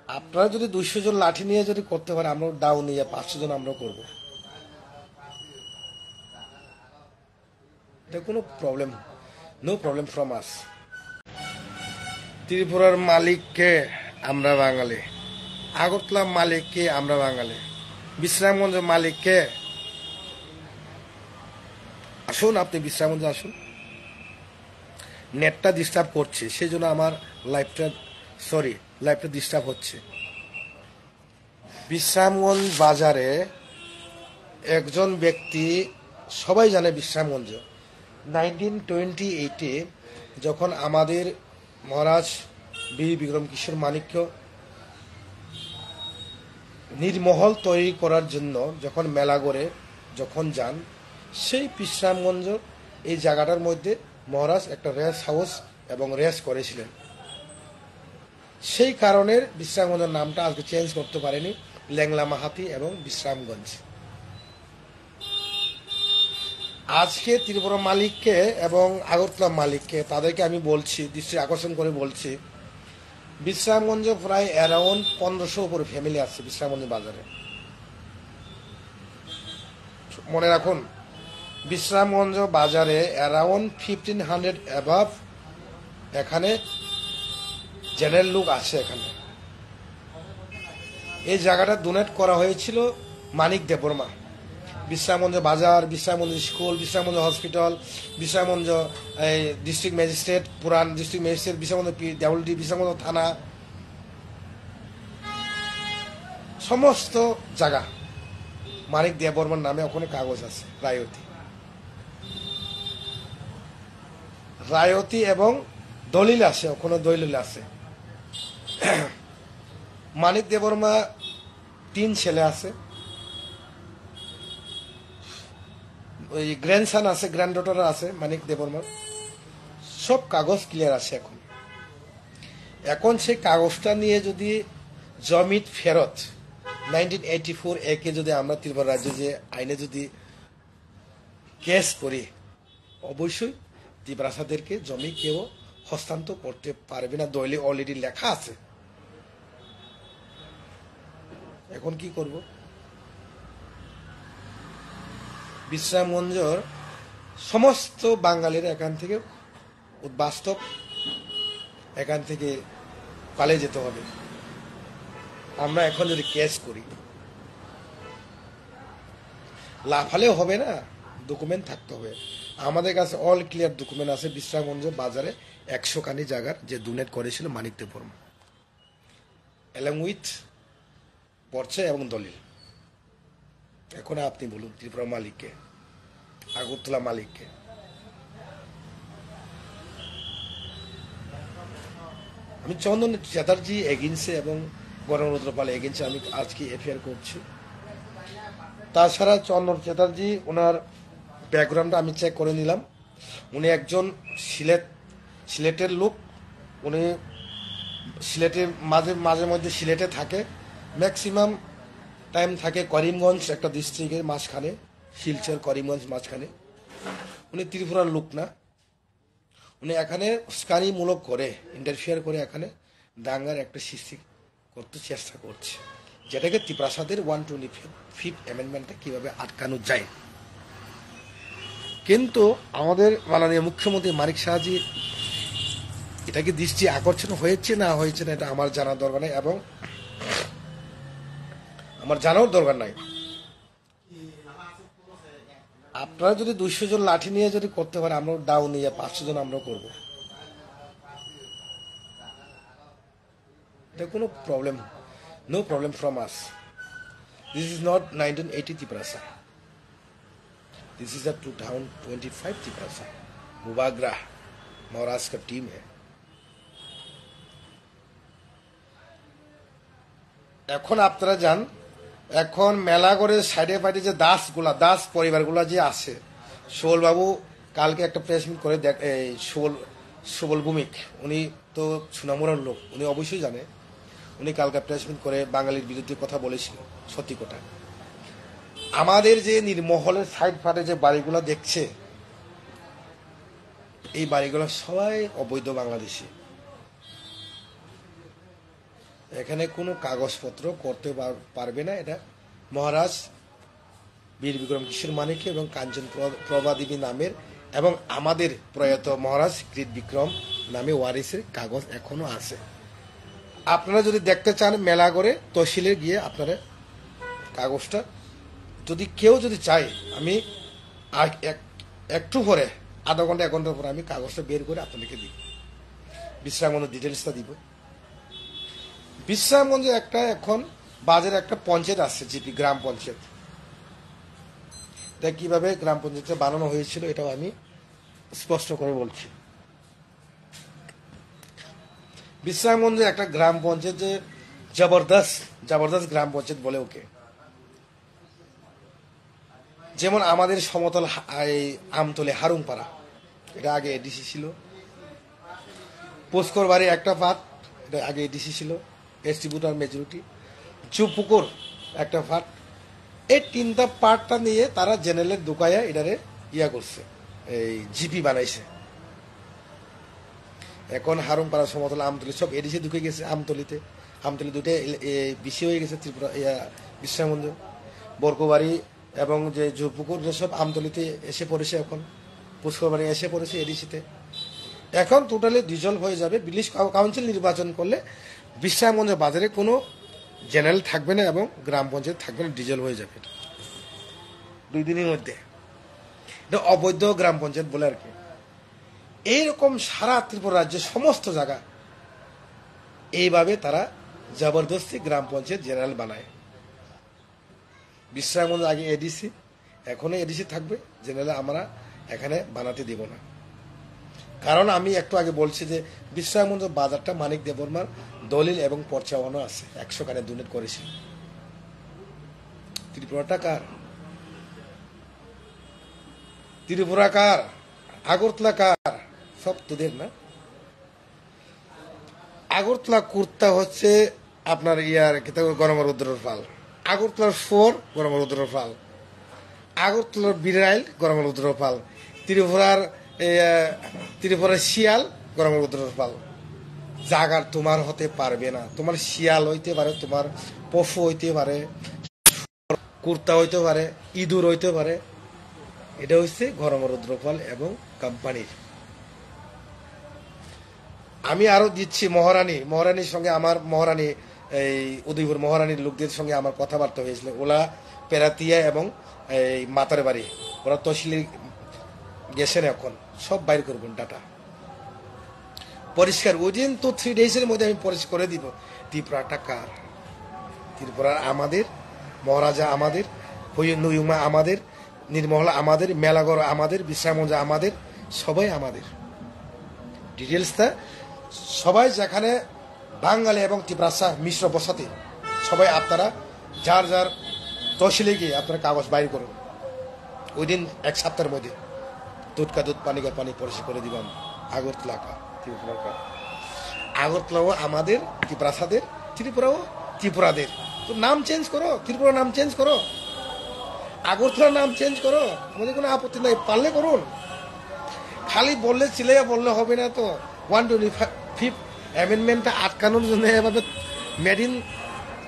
আপনারা যদি 200 জন লাঠি নিয়ে যদি করতে পারে, আমরা ডাউ নিয়ে 500 জন আমরা করব। এটা কোনো problem, no problem from us. ত্রিপুরার মালিককে আমরা বাঙালি, আগরতলা মালিককে আমরা বাঙালি, বিশ্রামগঞ্জ মালিককে আসুন, আপনি বিশ্রামগঞ্জে আসুন। নেটটা ডিস্টার্ব করছে, সেই জন্য আমার লাইফটা ডিস্টার্ব হচ্ছে। বিশ্রামগঞ্জ বাজারে একজন ব্যক্তি, সবাই জানে বিশ্রামগঞ্জ 1928-এ যখন আমাদের মহারাজ বীর বিক্রম কিশোর মাণিক্য নির্মহল তৈরি করার জন্য যখন মেলাগড়ে যখন যান, সেই বিশ্রামগঞ্জ এই জায়গাটার মধ্যে মহারাজ একটা রেস হাউস এবং রেস করেছিলেন। সেই কারণে বিশ্রামগঞ্জের নামটা আজকে চেঞ্জ করতে পারেনি, ল্যাংলা মাহাতি এবং বিশ্রামগঞ্জ। আজকে ত্রিপুরা মালিককে এবং আগরতলা মালিককে তাদেরকে আমি বলছি, দৃষ্টি আকর্ষণ করে বলছি, বিশ্রামগঞ্জে প্রায় অ্যারাউন্ড 1500 উপরে ফ্যামিলি আছে বিশ্রামগঞ্জ বাজারে। মনে রাখুন, বিশ্রামগঞ্জ বাজারে অ্যারাউন্ড 1500 অ্যাবাভ এখানে জেনারেল লোক আছে। এখানে এই জায়গাটা ডোনেট করা হয়েছিল মানিক দেববর্মা। বিশ্রামগঞ্জ বাজার, Bishramganj school, Bishramganj hospital, Bishramganj district magistrate, পুরান ডিস্ট্রিক্ট ম্যাজিস্ট্রেট, বিশ্রামগঞ্জ ডাবলডি, বিশ্রামগঞ্জ থানা, সমস্ত জায়গা মানিক দেববর্মার নামে ওখানে কাগজ আছে। রায়তি এবং দলিল আছে, ওখানে দলিল আছে। মানিক দেববর্মা 3 ছেলে আছে, ওই গ্র্যান্ডসান আছে, গ্র্যান্ডডটার আছে মানিক দেববর্মার। সব কাগজ ক্লিয়ার আছে। এখন সেই কাগজটা নিয়ে যদি জমির ফেরত 1984 একে যদি আমরা ত্রিপুরা রাজ্যে যে আইনে যদি কেস করি, অবশ্যই ত্রিপুরাসাদেরকে জমি কেউ হস্তান্তর করতে পারবে না, দলিলে অলরেডি লেখা আছে। এখন কি করব? বিশ্রামগঞ্জের সমস্ত বাঙালিরা এখান থেকে বাস্তব এখান থেকে পালিয়ে যেতে হবে। আমরা এখন যদি কেস করি, লাফালেও হবে না, ডকুমেন্ট থাকতে হবে। আমাদের কাছে অল ক্লিয়ার ডকুমেন্ট আছে। বিশ্রামগঞ্জ বাজারে 100 খানি জায়গার যে ডোনেট করেছিল মানিক দেববর্মা, অ্যালং উইথ পর্চা এবং দলিল। এখন আপনি বলুন ত্রিপুরা মালিককে, আগরতলা মালিককে। আমি চন্দন চ্যাটার্জি এগেন্সে এবং গণরুদ্র পাল এগেন্সে আমি আজকে এফআইআর করছি। তাছাড়া চন্দন চ্যাটার্জি, ওনার ব্যাকগ্রাউন্ডটা আমি চেক করে নিলাম। উনি একজন সিলেটের লোক। উনি সিলেটের মাঝে মধ্যে সিলেটে থাকে, ম্যাক্সিমাম টাইম থাকে করিমগঞ্জ একটা ডিস্ট্রিক্টের মাঝখানে, শিলচর করিমগঞ্জ মাঝখানে। উনি ত্রিপুরার লোক না। উনি এখানে উস্কানিমূলক করে, ইন্টারফিয়ার করে এখানে দাঙ্গার একটা সৃষ্টি করতে চেষ্টা করছে, যেটাকে ত্রিপ্রাসাদের 125th অ্যামেন্ডমেন্টে কিভাবে আটকানো যায়। কিন্তু আমাদের মাননীয় মুখ্যমন্ত্রী মানিক সাহাজি এটাকে দৃষ্টি আকর্ষণ হয়েছে না হয়েছে না, এটা আমার জানার দরকার নেই এবং আমার জানার দরকার নাই। আপনারা যদি 200 জন লাঠি নিয়ে যদি করতে পারে, আমরা ডাউ নিয়ে 500 জন আমরা করব। এটা কোনো problem, no problem from us. This is not 1980 Tiprasa. This is a 2025 Tiprasa. मुबागरा महाराष्ट्र का टीम है। এখন আপনারা যান, এখন মেলাগড়ের সাইডে পাইডে যে দাস পরিবারগুলা যে আছে, সুবলবাবু কালকে একটা প্রেস মিট করে সুবল ভূমিক, উনি তো সুনামুরার লোক, উনি অবশ্যই জানে। উনি কালকে প্রেস মিট করে বাঙালির বিরুদ্ধে কথা বলেছিল, সত্যি কথা। আমাদের যে নির্মহলের সাইড ফাটে যে বাড়িগুলো দেখছে, এই বাড়িগুলো সবাই অবৈধ বাংলাদেশি। এখানে কোনো কাগজপত্র করতে পারবে না। এটা মহারাজ বীর বিক্রম কিশোর মানিক্য এবং কাঞ্চন প্রভাদেবী নামের এবং আমাদের প্রয়াত মহারাজ কৃত বিক্রম নামে ওয়ারিসের কাগজ এখনো আছে। আপনারা যদি দেখতে চান মেলা করে তহসিলে গিয়ে আপনারা কাগজটা যদি কেউ যদি চায়, আমি একটু পরে আধা ঘন্টা 1 ঘন্টা পরে আমি কাগজটা বের করে আপনাদেরকে দিব, বিশ্রামগঞ্জের ডিটেলসটা দিব। বিশ্রামগঞ্জে একটা এখন বাজারে একটা পঞ্চায়েত আছে, জিপি গ্রাম পঞ্চায়েত। এটা কিভাবে গ্রাম পঞ্চায়েতটা বানানো হয়েছিল এটাও আমি স্পষ্ট করে বলছি। বিশ্রামগঞ্জে একটা গ্রাম পঞ্চায়েত, যে জবরদস্ত গ্রাম পঞ্চায়েত বলে ওকে। যেমন আমাদের সমতল আমতলে হারুংপাড়া, এটা আগে এডিসি ছিল। পুষ্কর বাড়ি একটা পার্ট, এটা আগে এডিসি ছিল, ডিস্ট্রিবিউটার মেজরিটি। চুপুকুর একটা পার্ট, এই 3টা পার্টটা নিয়ে তারা জেনারেলের দোকায়া এটারে করছে, এই জিপি বানাইছে। এখন হারুংপাড়া, সমতল, আমতলি সব এডিসি ঢুকে গেছে। আমতলি দুটো বেশি হয়ে গেছে ত্রিপুরা বিশ্রামগঞ্জ। বরকোবাড়ি এবং যে জোরপুকুর সব আমতলিতে এসে পড়েছে, এখন পুষ্করবাড়ি এসে পড়েছে এডিসিতে। এখন টোটালি ডিজলভ হয়ে যাবে। ভিলেজ কাউন্সিল নির্বাচন করলে বিশ্রামগঞ্জের বাজারে কোনো জেনারেল থাকবে না এবং গ্রাম পঞ্চায়েত থাকবে না, ডিজলভ হয়ে যাবে 2 দিনের মধ্যে। এটা অবৈধ গ্রাম পঞ্চায়েত বলে আর কি। এইরকম সারা ত্রিপুরা রাজ্যের সমস্ত জায়গা এইভাবে তারা জবরদস্তি গ্রাম পঞ্চায়েত জেনারেল বানায়। বিশ্রামগঞ্জ আগে এডিসি, এখনো এডিসি থাকবে, জেনারেল আমরা এখানে বানাতে দেব না। কারণ আমি একটু আগে বলছি যে বিশ্রামগঞ্জ বাজারটা মানিক দেববর্মার দলিল এবং পর্চাওয়ানো আছে, 100 কানে ডোনেট করেছে। ত্রিপুরাটা কার? ত্রিপুরা কার? আগরতলা কার? সব তোদের না। আগরতলা কুর্তা হচ্ছে আপনার গণমরুদ্রের পাল, আগরতলার 4 গণমরুদ্রের পাল, আগরতলার বিরাইল গণমরুদ্রের পাল, ত্রিপুরার শিয়াল গণমরুদ্রের পাল। জাগার তোমার হতে পারবে না। তোমার শিয়াল হইতে পারে, তোমার পশু হইতে পারে, কুর্তা হইতে পারে, ইঁদুর হইতে পারে। এটা হচ্ছে গণমরুদ্রপাল এবং কোম্পানির। আমি আরো দিচ্ছি মহারানীর সঙ্গে আমার এই উদয়পুর মহারানীর লোকদের সঙ্গে আমার কথাবার্তা হয়েছিল। ওলা পেরাতিয়া এবং এই মাতার বাড়ি, ওরা তহসিলে গেছেন, এখন সব বাইর করবেন ডাটা পরিষ্কার। উইদিন 2-3 ডেজের মধ্যে আমি পরিষ্কার করে দিব ত্রিপুরাটা কার। ত্রিপুরার আমাদের, মহারাজা আমাদের, নুইমা আমাদের, নির্মহলা আমাদের, মেলাগড় আমাদের, বিশ্রামগঞ্জ আমাদের, সবাই আমাদের। ডিটেলসটা সবাই যেখানে বাঙালি এবং ত্রিপুরা মিশ্র বসাতে, সবাই আপনারা যার যার তহসিলে গিয়ে আপনারা কাগজ বাইর করুন। উইদিন 1 সপ্তাহের মধ্যে দুধ কা দুধ, পানি কা পানি পরিষ্কার করে দিবাম। আগরতলা কা, ত্রিপুরা কা। আগরতলাও আমাদের, ত্রিপুরাদের, ত্রিপুরাও ত্রিপুরাদের। তো নাম চেঞ্জ করো, ত্রিপুরা নাম চেঞ্জ করো, আগরতলার নাম চেঞ্জ করো, আমাদের কোনো আপত্তি নাই, পারলে করুন। খালি বললে চিলাইয়া বললে হবে না তো। 125 অ্যামেন্ডমেন্টটা আটকানোর জন্য এভাবে মেড ইন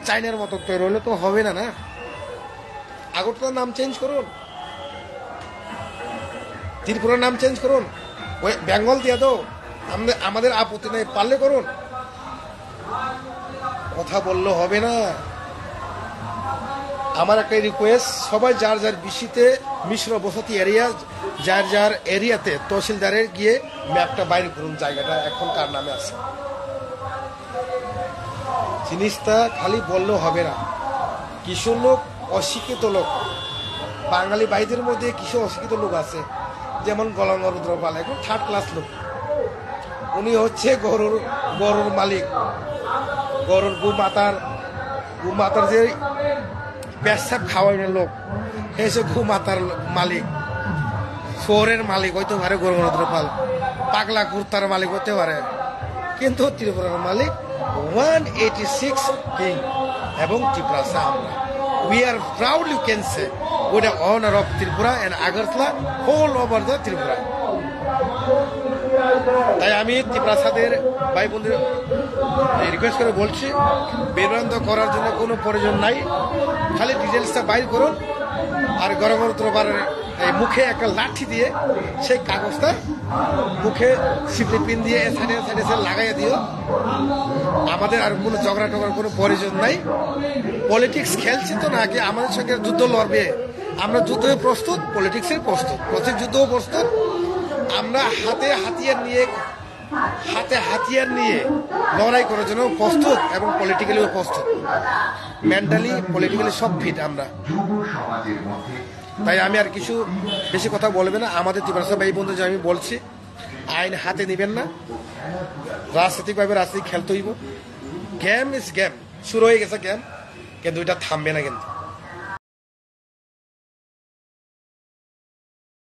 চাইনার মতো তৈরি হলে তো হবে না। আগরতলার নাম চেঞ্জ করুন, ত্রিপুরার নাম চেঞ্জ করুন, বেঙ্গল দিয়ে দাও, আমাদের আপত্তি নাই, পারলে করুন। কথা বললে হবে না। আমার একটা রিকোয়েস্ট, সবাই যার যার বিসিতে মিশ্র বসতি এরিয়া, যার যার এরিয়াতে তহসিলদারের গিয়ে ম্যাপটা বাইরে করুন, জায়গাটা এখন কার নামে আছে। জিনিসটা খালি বললেও হবে না। কিছু লোক অশিক্ষিত লোক, বাঙালি ভাইদের মধ্যে কিছু অশিক্ষিত লোক আছে, যেমন গলঙ্গরুদ্রপাল, এখন 3rd ক্লাস লোক। উনি হচ্ছে গরুর মালিক, গরুর গুমাতার যে পেশাব খাওয়ানোর লোক, এসে গুমাতার মালিক, শহরের মালিক হইতে পারে গরুদ্রপাল, পাগলা কুর্তার মালিক হতে পারে, কিন্তু ত্রিপুরার মালিক 186 কিং এবং ত্রিপুরা আমরা। We are proud, you can say, with the honor of Tripura and Agartala all over the Tripura. তাই আমি ত্রিপ্রাসাদের ভাই বোনদের রিকোয়েস্ট করে বলছি, বিভ্রান্ত করার জন্য কোনো প্রয়োজন নাই, খালি ডিটেলসটা বাইর করুন আর গণতন্ত্র এই মুখে একটা লাঠি দিয়ে সেই কাগজটা মুখে সিপি পিন দিয়ে সাইডে সাইডে লাগাইয়ে দিও। আমাদের আর কোনো ঝগড়া টগড়ার কোনো প্রয়োজন নাই। পলিটিক্স খেলছি তো নাকি আমাদের সঙ্গে যুদ্ধ লড়বে? আমরা যুদ্ধে প্রস্তুত, পলিটিক্সের প্রস্তুত, প্রতিযুদ্ধও প্রস্তুত। আমরা হাতে হাতিয়ার নিয়ে লড়াই করার জন্য প্রস্তুত এবং পলিটিক্যালিও প্রস্তুত, মেন্টালি পলিটিক্যালি সব ফিট আমরা। তাই আমি আর কিছু বেশি কথা বলবে না। আমাদের ত্রিপুরা ভাই বন্ধু যে আমি বলছি, আইন হাতে নেবেন না, রাজনৈতিকভাবে রাজনীতি খেলতে হইব। গেম ইজ গেম, শুরু হয়ে গেছে গেম, কিন্তু এটা থামবে না কিন্তু।